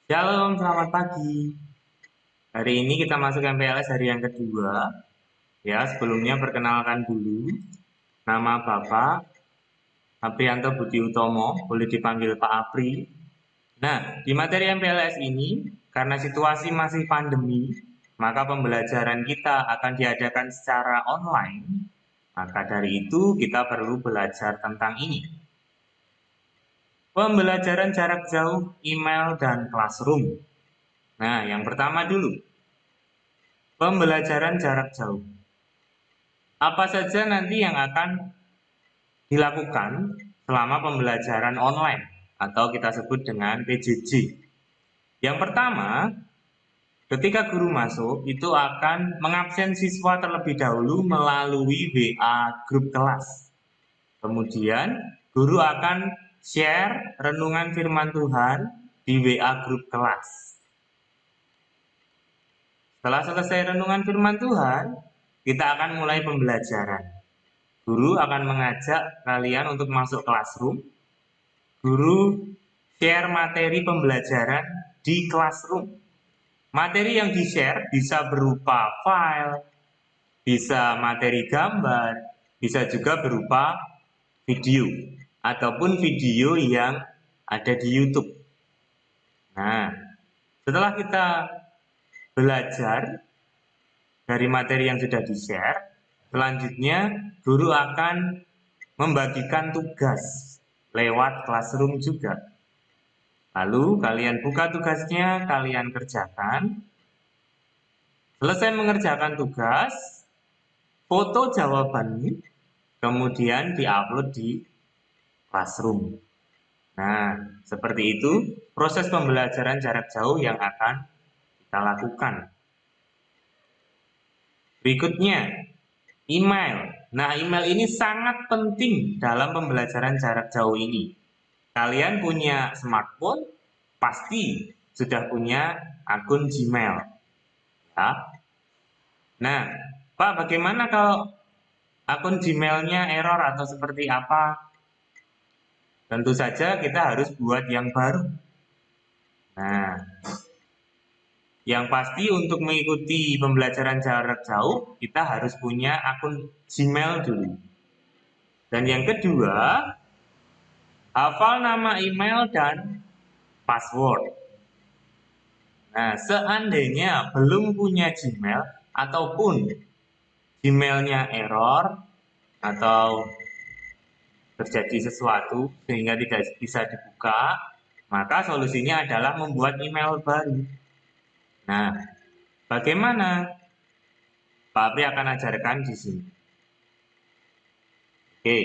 Shalom, selamat pagi. Hari ini kita masuk MPLS hari yang kedua. Ya, sebelumnya perkenalkan dulu. Nama Bapak Aprianto Budi Utomo, boleh dipanggil Pak Apri. Nah, di materi MPLS ini, karena situasi masih pandemi, maka pembelajaran kita akan diadakan secara online. Maka dari itu, kita perlu belajar tentang ini. Pembelajaran jarak jauh, email, dan classroom. Nah, yang pertama dulu, pembelajaran jarak jauh. Apa saja nanti yang akan dilakukan selama pembelajaran online atau kita sebut dengan PJJ. Yang pertama, ketika guru masuk itu akan mengabsen siswa terlebih dahulu melalui WA grup kelas. Kemudian guru akan share renungan firman Tuhan di WA grup kelas. Setelah selesai renungan firman Tuhan, kita akan mulai pembelajaran. Guru akan mengajak kalian untuk masuk classroom. Guru share materi pembelajaran di classroom. Materi yang di-share bisa berupa file, bisa materi gambar, bisa juga berupa video, ataupun video yang ada di YouTube. Nah, setelah kita belajar dari materi yang sudah di-share, selanjutnya guru akan membagikan tugas lewat classroom juga. Lalu kalian buka tugasnya, kalian kerjakan. Selesai mengerjakan tugas, foto jawabannya, kemudian diupload di classroom. Nah, seperti itu proses pembelajaran jarak jauh yang akan kita lakukan. Berikutnya, email. Nah, email ini sangat penting dalam pembelajaran jarak jauh ini. Kalian punya smartphone, pasti sudah punya akun Gmail. Ya. Nah, Pak, bagaimana kalau akun Gmail-nya error atau seperti apa? Tentu saja kita harus buat yang baru. Nah, yang pasti untuk mengikuti pembelajaran jarak jauh, kita harus punya akun Gmail dulu. Dan yang kedua, hafal nama email dan password. Nah, seandainya belum punya Gmail ataupun Gmail-nya error atau terjadi sesuatu sehingga tidak bisa dibuka, maka solusinya adalah membuat email baru. Nah, bagaimana? Pak Apri akan ajarkan di sini. Oke.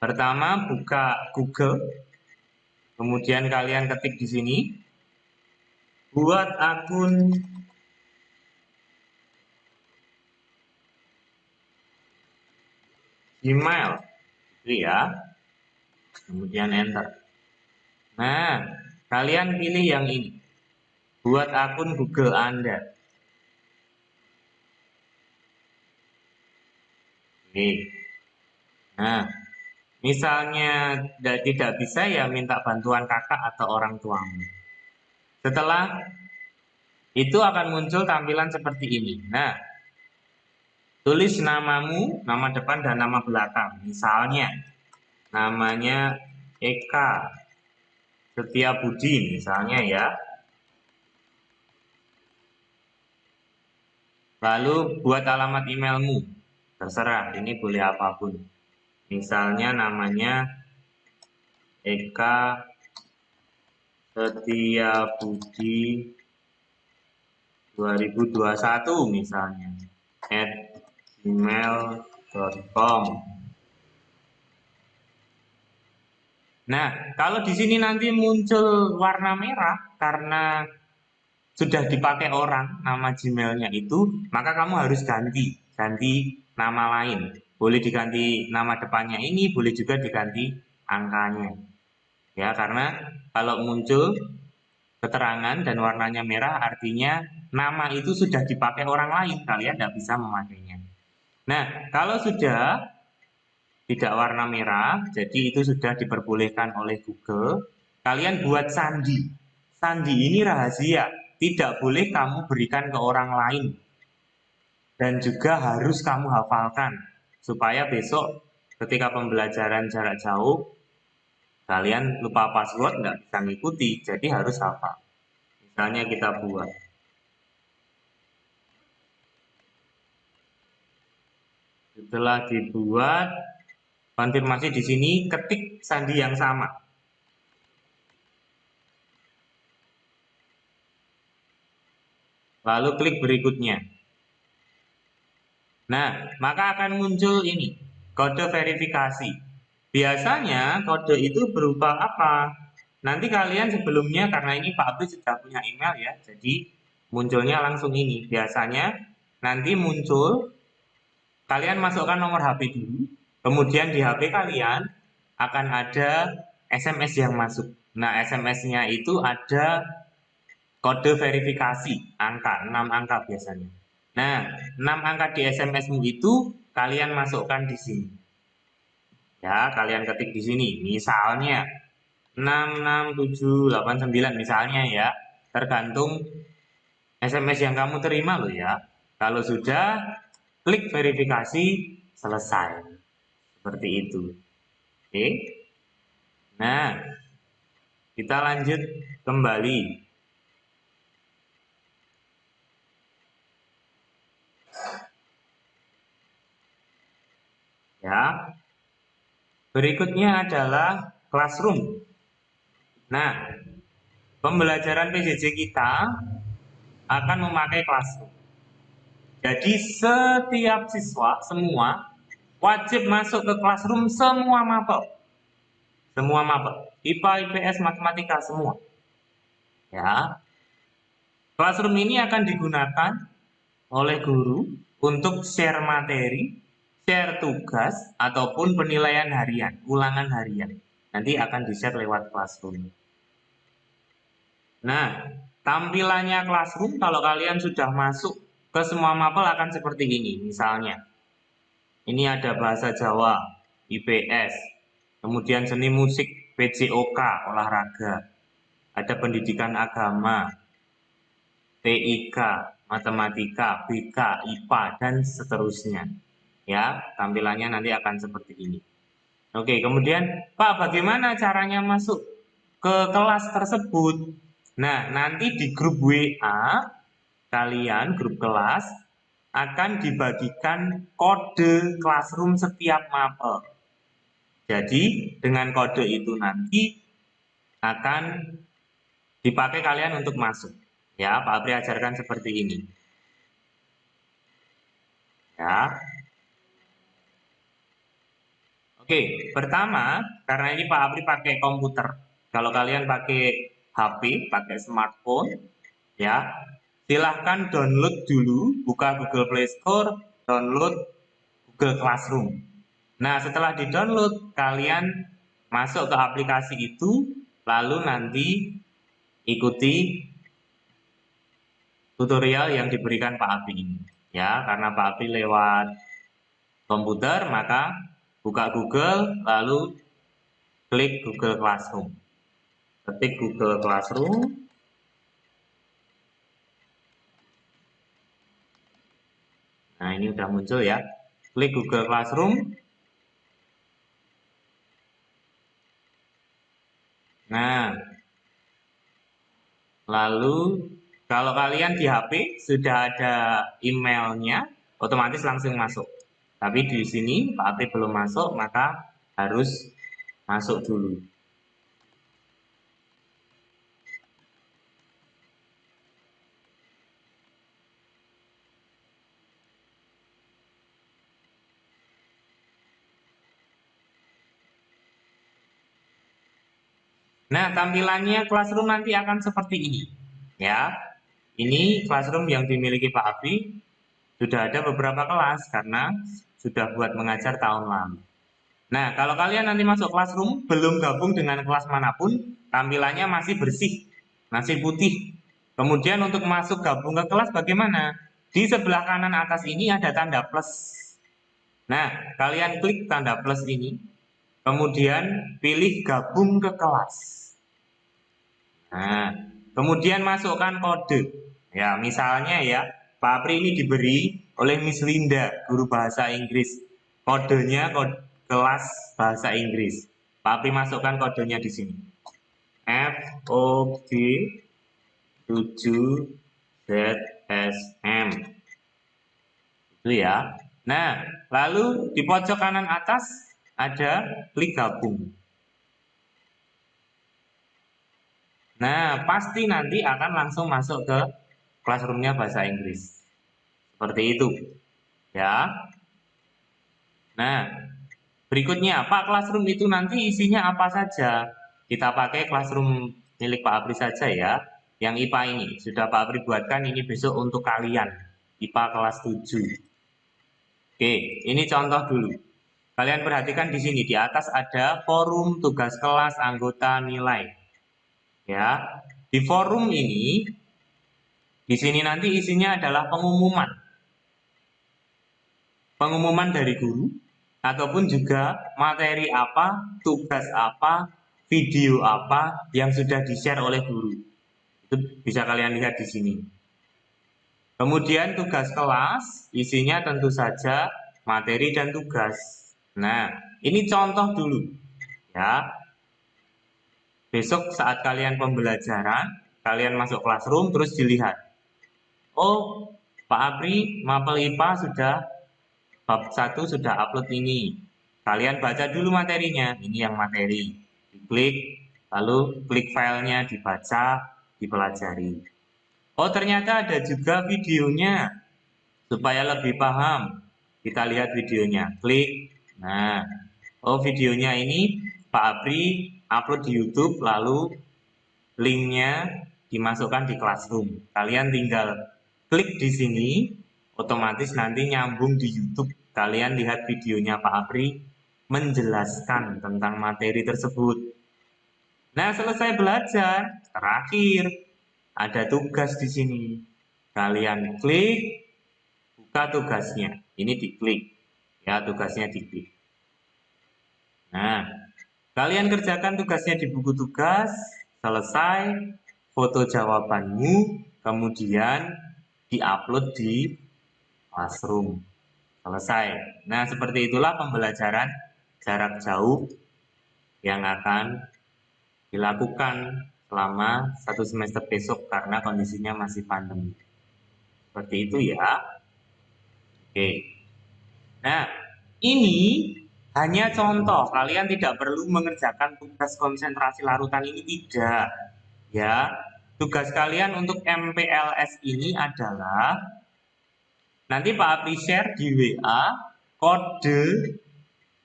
Pertama, buka Google. Kemudian kalian ketik di sini. Buat akun Gmail. Itu ya. Kemudian enter. Nah, kalian pilih yang ini. Buat akun Google Anda. Oke. Nah, misalnya tidak bisa ya minta bantuan kakak atau orang tuamu. Setelah itu akan muncul tampilan seperti ini. Nah, tulis namamu, nama depan dan nama belakang. Misalnya, namanya Eka Setiabudi misalnya ya. Lalu buat alamat emailmu. Terserah, ini boleh apapun. Misalnya namanya Eka Setiabudi 2021 misalnya @gmail.com. Nah, kalau di sini nanti muncul warna merah karena sudah dipakai orang nama Gmailnya itu, maka kamu harus ganti nama lain. Boleh diganti nama depannya ini, boleh juga diganti angkanya. Ya, karena kalau muncul keterangan dan warnanya merah artinya nama itu sudah dipakai orang lain, kalian tidak bisa memakainya. Nah, kalau sudah tidak warna merah, jadi itu sudah diperbolehkan oleh Google. kalian buat sandi. Sandi ini rahasia, tidak boleh kamu berikan ke orang lain. Dan juga harus kamu hafalkan, supaya besok ketika pembelajaran jarak jauh, kalian lupa password, nggak bisa ngikuti, jadi harus hafal. Misalnya kita buat. Setelah dibuat, konfirmasi di sini, ketik sandi yang sama. Lalu klik berikutnya. Nah, maka akan muncul ini, kode verifikasi. Biasanya kode itu berupa apa? Nanti kalian sebelumnya, karena ini Pak Abdul sudah punya email ya, jadi munculnya langsung ini. Biasanya nanti muncul, kalian masukkan nomor HP dulu, kemudian di HP kalian akan ada SMS yang masuk. Nah, SMS-nya itu ada kode verifikasi, angka, 6 angka biasanya. Nah, 6 angka di SMS-mu itu kalian masukkan di sini. Ya, kalian ketik di sini. Misalnya 66789 misalnya ya. Tergantung SMS yang kamu terima loh ya. Kalau sudah, klik verifikasi, selesai. Seperti itu. Oke. Nah, kita lanjut kembali. Ya. Berikutnya adalah classroom. Nah, pembelajaran PJJ kita akan memakai classroom. Jadi setiap siswa semua wajib masuk ke classroom, semua mapel. Semua mapel. IPA, IPS, matematika semua. Ya. Classroom ini akan digunakan oleh guru untuk share materi, share tugas, ataupun penilaian harian, ulangan harian. Nanti akan di-share lewat classroom. Nah, tampilannya classroom kalau kalian sudah masuk ke semua mapel akan seperti ini. Misalnya, ini ada bahasa Jawa, IPS, kemudian seni musik, PJOK, olahraga, ada pendidikan agama, TIK, matematika, BK, IPA, dan seterusnya. Ya, tampilannya nanti akan seperti ini. Oke, kemudian Pak, bagaimana caranya masuk ke kelas tersebut? Nah, nanti di grup WA kalian, grup kelas, akan dibagikan kode classroom setiap mapel. Jadi, dengan kode itu nanti akan dipakai kalian untuk masuk. Ya, Pak Apri ajarkan seperti ini. Ya. Oke, pertama, karena ini Pak Apri pakai komputer. Kalau kalian pakai HP, pakai smartphone, ya, silahkan download dulu, buka Google Play Store, download Google Classroom. Nah, setelah di-download, kalian masuk ke aplikasi itu, lalu nanti ikuti tutorial yang diberikan Pak Apri ini. Ya, karena Pak Apri lewat komputer, maka buka Google, lalu klik Google Classroom. Ketik Google Classroom. Nah, ini udah muncul ya. Klik Google Classroom. Nah, lalu kalau kalian di HP sudah ada emailnya, otomatis langsung masuk. Tapi di sini Pak Apri belum masuk, maka harus masuk dulu. Nah, tampilannya Classroom nanti akan seperti ini. Ya, ini Classroom yang dimiliki Pak Apri. Sudah ada beberapa kelas karena sudah buat mengajar tahun lalu. Nah, kalau kalian nanti masuk Classroom, belum gabung dengan kelas manapun, tampilannya masih bersih, masih putih. Kemudian untuk masuk gabung ke kelas bagaimana? Di sebelah kanan atas ini ada tanda plus. Nah, kalian klik tanda plus ini, kemudian pilih gabung ke kelas. Nah, kemudian masukkan kode. Ya, misalnya ya, Pak Apri ini diberi oleh Miss Linda, guru bahasa Inggris. Kodenya kode kelas bahasa Inggris. Pak Apri masukkan kodenya di sini. FOG 7ZSM. Itu ya. Nah, lalu di pojok kanan atas ada klik gabung. Nah, pasti nanti akan langsung masuk ke classroom-nya bahasa Inggris. Seperti itu. Ya. Nah, berikutnya, Pak Classroom itu nanti isinya apa saja? Kita pakai Classroom milik Pak Apri saja ya. Yang IPA ini sudah Pak Apri buatkan ini besok untuk kalian. IPA kelas 7. Oke, ini contoh dulu. Kalian perhatikan di sini di atas ada forum, tugas kelas, anggota, nilai. Ya. Di forum ini di sini nanti isinya adalah pengumuman. Pengumuman dari guru ataupun juga materi apa, tugas apa, video apa yang sudah di-share oleh guru. Itu bisa kalian lihat di sini. Kemudian tugas kelas, isinya tentu saja materi dan tugas. Nah, ini contoh dulu ya. Besok saat kalian pembelajaran, kalian masuk classroom terus dilihat. Oh, Pak Apri, Mapel IPA sudah bab 1 sudah upload ini. Kalian baca dulu materinya. Ini yang materi. Diklik, lalu klik filenya, dibaca, dipelajari. Oh, ternyata ada juga videonya. Supaya lebih paham, kita lihat videonya. Klik. Nah, oh videonya ini Pak Apri upload di YouTube, lalu linknya dimasukkan di Classroom. Kalian tinggal klik di sini, otomatis nanti nyambung di YouTube. Kalian lihat videonya Pak Apri menjelaskan tentang materi tersebut. Nah, selesai belajar, terakhir ada tugas di sini. Kalian klik, buka tugasnya. Ini diklik. Ya, tugasnya diklik. Nah, kalian kerjakan tugasnya di buku tugas, selesai, foto jawabanmu, kemudian diupload di Classroom. Selesai. Nah, seperti itulah pembelajaran jarak jauh yang akan dilakukan selama 1 semester besok karena kondisinya masih pandemi. Seperti itu ya. Oke. Nah, ini hanya contoh. Kalian tidak perlu mengerjakan tugas konsentrasi larutan ini, tidak. Ya, tugas kalian untuk MPLS ini adalah nanti Pak Apri share di WA kode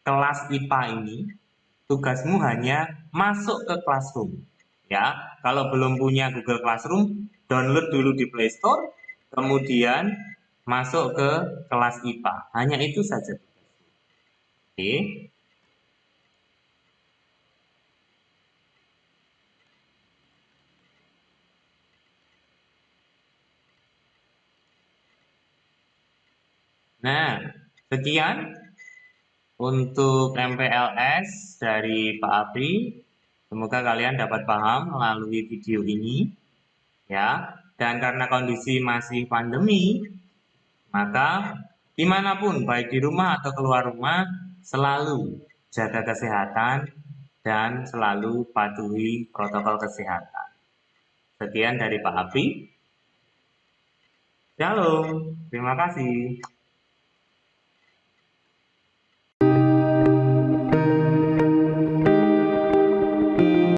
kelas IPA ini. Tugasmu hanya masuk ke Classroom. Ya, kalau belum punya Google Classroom, download dulu di Play Store, kemudian masuk ke kelas IPA. Hanya itu saja. Oke. Nah, sekian untuk MPLS dari Pak Apri. Semoga kalian dapat paham melalui video ini. Ya, dan karena kondisi masih pandemi, maka dimanapun, baik di rumah atau keluar rumah, selalu jaga kesehatan dan selalu patuhi protokol kesehatan. Sekian dari Pak Apri. Shalom, terima kasih.